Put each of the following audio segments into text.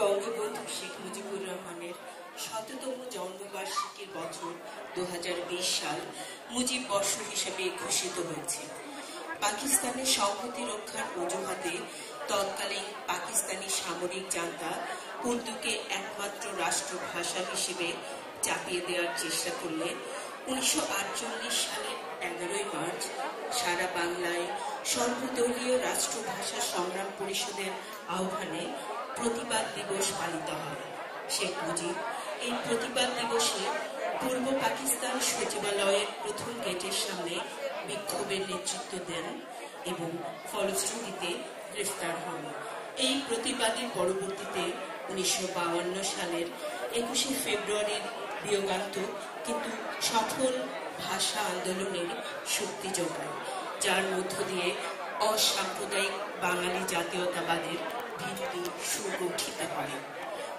বঙ্গবন্ধু শেখ মুজিবুর রহমানের ১৭তম জন্মবার্ষিকীর বছর ২০২০ সাল মুজিব বর্ষ হিসেবে ঘোষিত হয়েছে। পাকিস্তানের সংহতি রক্ষার অজুহাতে তৎকালীন পাকিস্তানি সামরিক জান্তা উর্দুকে একমাত্র রাষ্ট্রভাষা হিসেবে চাপিয়ে দেওয়ার চেষ্টা করলে ১৯৪৮ সালের ১১ই মার্চ সারা বাংলায় সর্বদলীয় রাষ্ট্রভাষা সংগ্রাম পরিষদের আহ্বানে প্রতিবাদ দিবস পালিত হয়। শেখ মুজিব এই প্রতিবাদ দিবসে পূর্ব পাকিস্তান সচিবালয়ের প্রথম গেটের সামনে বিক্ষোভের নেতৃত্ব দেন এবং ফলশ্রুতিতে গ্রেফতার হন। এই প্রতিবাদের পরবর্তীতে ১৯৫২ সালের ২১শে ফেব্রুয়ারির বিয়োগান্তক কিন্তু সফল ভাষা আন্দোলনের শক্তি যোগায়, যার মধ্য দিয়ে অসাম্প্রদায়িক বাঙালি জাতীয়তাবাদের ভিত্তি সুগঠিত হয়।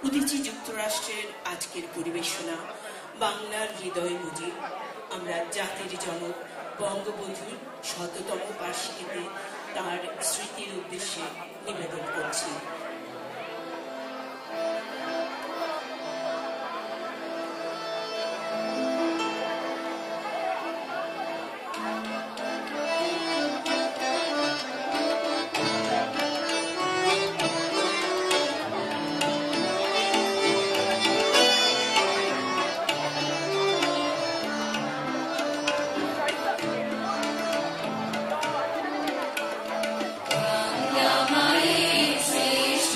উদীচী যুক্তরাষ্ট্রের আজকের পরিবেশনা বাংলার হৃদয় মুজিব। আমরা জাতির জনক বঙ্গবন্ধুর ১০০তম বার্ষিকীতে তাঁর স্মৃতির উদ্দেশ্যে নিবেদন করছি। Sri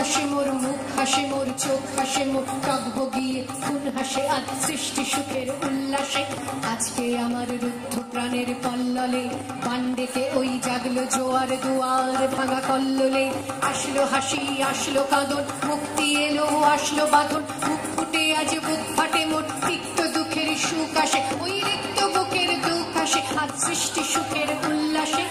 হাসে মোর মুখ, হাসে মোর চোখ, হাসে মোর টকবগিয়ে খুন হাসে আজ সৃষ্টি সুখের উল্লাসে। আজকে আমার রুদ্ধ প্রাণের কল্লোলে পাণ্ডেকে ওই জাগলো জোয়ার দুয়ার ভাঙা কল্লোলে। আসলো হাসি, আসলো কাঁদন, মুক্তি এলো, আসলো বাঁধন। বুক ফুটে আজ বুক ফাটে মোর, তিক্ত দুঃখের সুখ আসে, ওই রিক্ত বুকের দুঃখ আসে আজ সৃষ্টি সুখের উল্লাসে।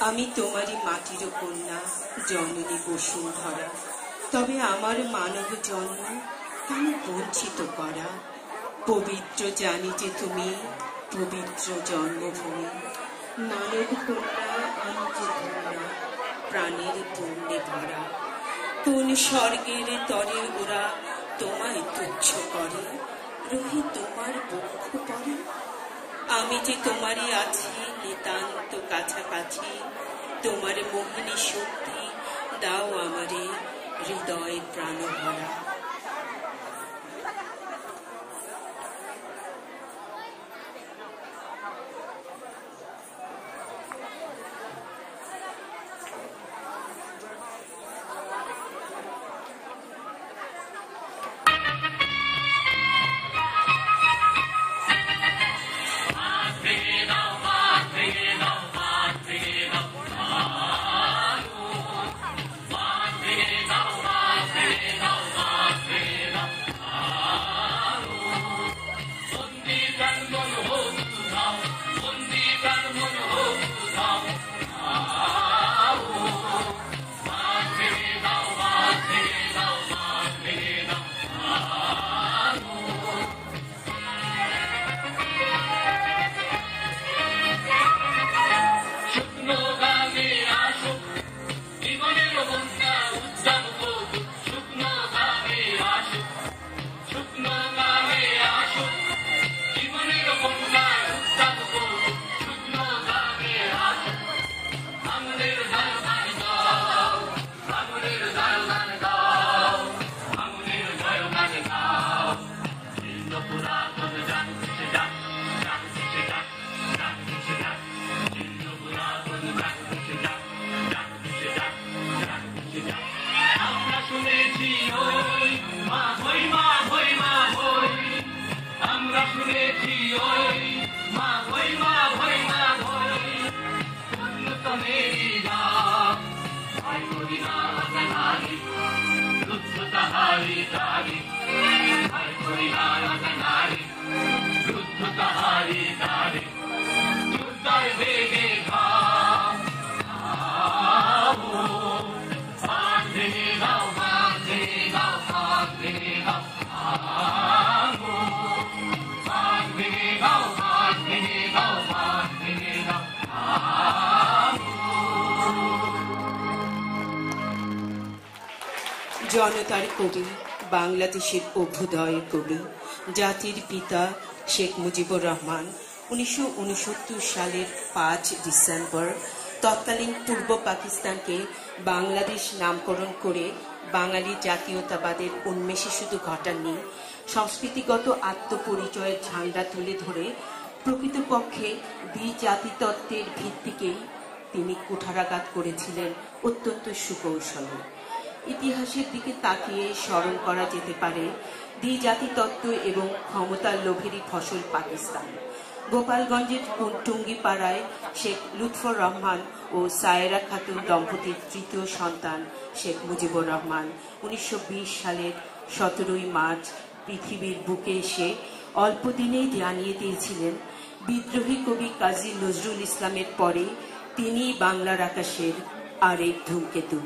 আমি তোমারই মাটির কন্যা, জননী বসুন্ধরা। তবে আমার মানব জন্ম তুমি বঞ্চিত করা। পবিত্র জানি যে তুমি পবিত্র জন্মভূমি। মানব কন্যা আমি যে কন্যা, প্রাণের পুণ্যে ভরা। কোন স্বর্গের তরে ওরা তোমায় তুচ্ছ করে, রহি তোমার বক্ষ পরে। আমি যে তোমারই আছি নিতান্ত কাছাকাছি। তোমার মোহিনী শক্তি দাও আমারে হৃদয় প্রাণ ভরা। Bye. শুনেছি ওই মা ভই মা ভই মা ভই উন্নত মেরি রাম ভাই করি না নারী যুদ্ধ তাহারি দারি ভাই করি না নারী যুদ্ধ তাহারি দারি যুদ্ধের বেগে ঘাম বাঁধে দাও বাঁধে দাও বাঁধে দাও বাঁধে দাও বাঁধে দাও বাঁধে দাও জনতার কবি, বাংলাদেশের অভ্যুদয়ের কবি, জাতির পিতা শেখ মুজিবুর রহমান 1969 সালের 5 ডিসেম্বর তৎকালীন পূর্ব পাকিস্তানকে বাংলাদেশ নামকরণ করে বাঙালি জাতীয়তাবাদের উন্মেষে শুধু ঘটাননি, সংস্কৃতিগত আত্মপরিচয়ের ঝান্ডা তুলে ধরে প্রকৃতপক্ষে দ্বিজাতিতত্ত্বের ভিত্তিকেই তিনি কুঠারাঘাত করেছিলেন অত্যন্ত সুকৌশলে। ইতিহাসের দিকে তাকিয়ে স্মরণ করা যেতে পারে দ্বিজাতিতত্ত্ব এবং ক্ষমতার লোভেরই ফসল পাকিস্তান। গোপালগঞ্জের টুঙ্গিপাড়ায় শেখ লুৎফর রহমান ও সায়েরা খাতুন দম্পতির তৃতীয় সন্তান শেখ মুজিবুর রহমান 1920 সালের 17 মার্চ পৃথিবীর বুকে এসে অল্প দিনেই জানিয়ে দিয়েছিলেন বিদ্রোহী কবি কাজী নজরুল ইসলামের পরে তিনি বাংলার আকাশের আরেক ধূমকেতু।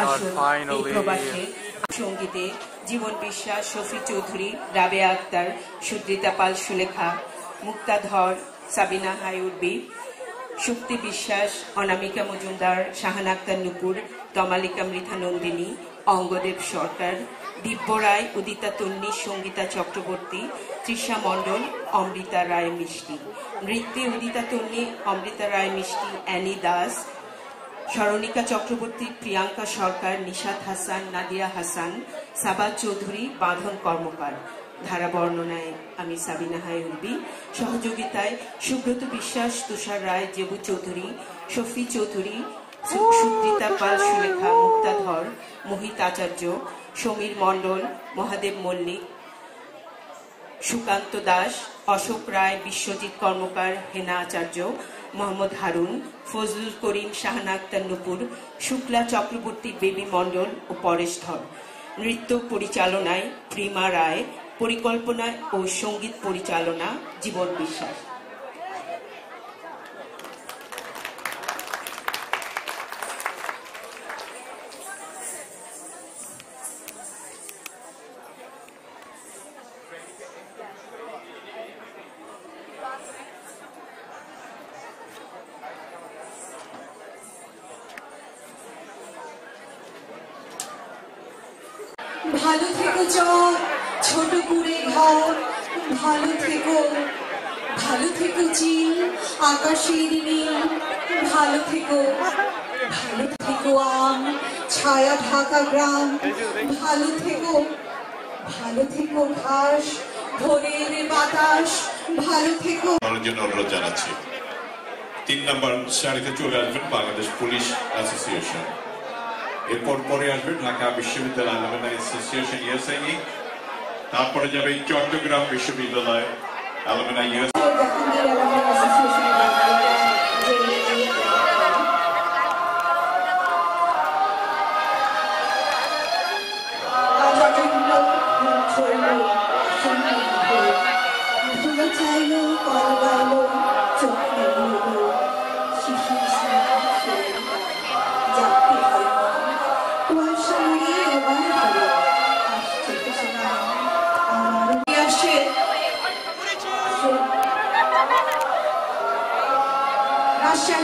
আসুন এই প্রবাসে সঙ্গীতে জীবন বিশ্বাস, শফি চৌধুরী, রাবেয়া আক্তার, সুদ্রিতা পাল সুলেখা, মুক্তা ধর, সাবিনা হায়ুরবি, শুক্তি বিশ্বাস, অনামিকা মজুমদার, শাহানা আক্তার নুপুর, তমালিকা মৃধা নন্দিনী, অঙ্গদেব সরকার, দিব্য রায়, উদিতা তন্নি, সঙ্গীতা চক্রবর্তী, তৃষা মণ্ডল, অমৃতা রায় মিষ্টি। নৃত্যে উদিতা তন্নি, অমৃতা রায় মিষ্টি, অ্যানি দাস, স্মরণিকা চক্রবর্তী, প্রিয়াঙ্কা সরকার, নিশাত হাসান, নাদিয়া হাসান, সাবাত চৌধুরী, বাঁধন কর্মকার। ধারা বর্ণনায় আমি সাবিনা হায়ুরবি, সহযোগিতায় সুব্রত বিশ্বাস, তুষার রায়, জেবু চৌধুরী, শফি চৌধুরী, সুদ্রিতা পাল সুলেখা, মুক্তা ধর, মোহিত আচার্য, সমীর মণ্ডল, মহাদেব মল্লিক, সুকান্ত দাস, অশোক রায়, বিশ্বজিৎ কর্মকার, হেনা আচার্য, মোহাম্মদ হারুন, ফজলুল করিম, শাহানা আক্তার নুপুর, শুক্লা চক্রবর্তী, বেবি মণ্ডল ও পরেশ ধর। নৃত্য পরিচালনায় প্রিমা রায়, পরিকল্পনা ও সঙ্গীত পরিচালনা জীবন বিশ্বাস। ভালো থেকো ছোট কুড়ে ঘর, ভালো থেকো চীন আকাশের নীল, ভালো থেকো আম ছায়া ঢাকা গ্রাম, ভালো থেকো ঘাস ভোরের বাতাস, ভালো থেকো। জন্য অনুরোধ জানাচ্ছি 3 নম্বর সারিতে চলে আসবেন বাংলাদেশ পুলিশ অ্যাসোসিয়েশন, এরপর পরে আসবে ঢাকা বিশ্ববিদ্যালয় অ্যালুমনাই অ্যাসোসিয়েশন ইউএসআই, তারপরে যাবে চট্টগ্রাম বিশ্ববিদ্যালয় অ্যালুমনাই ইউএসআই। রাজশাহী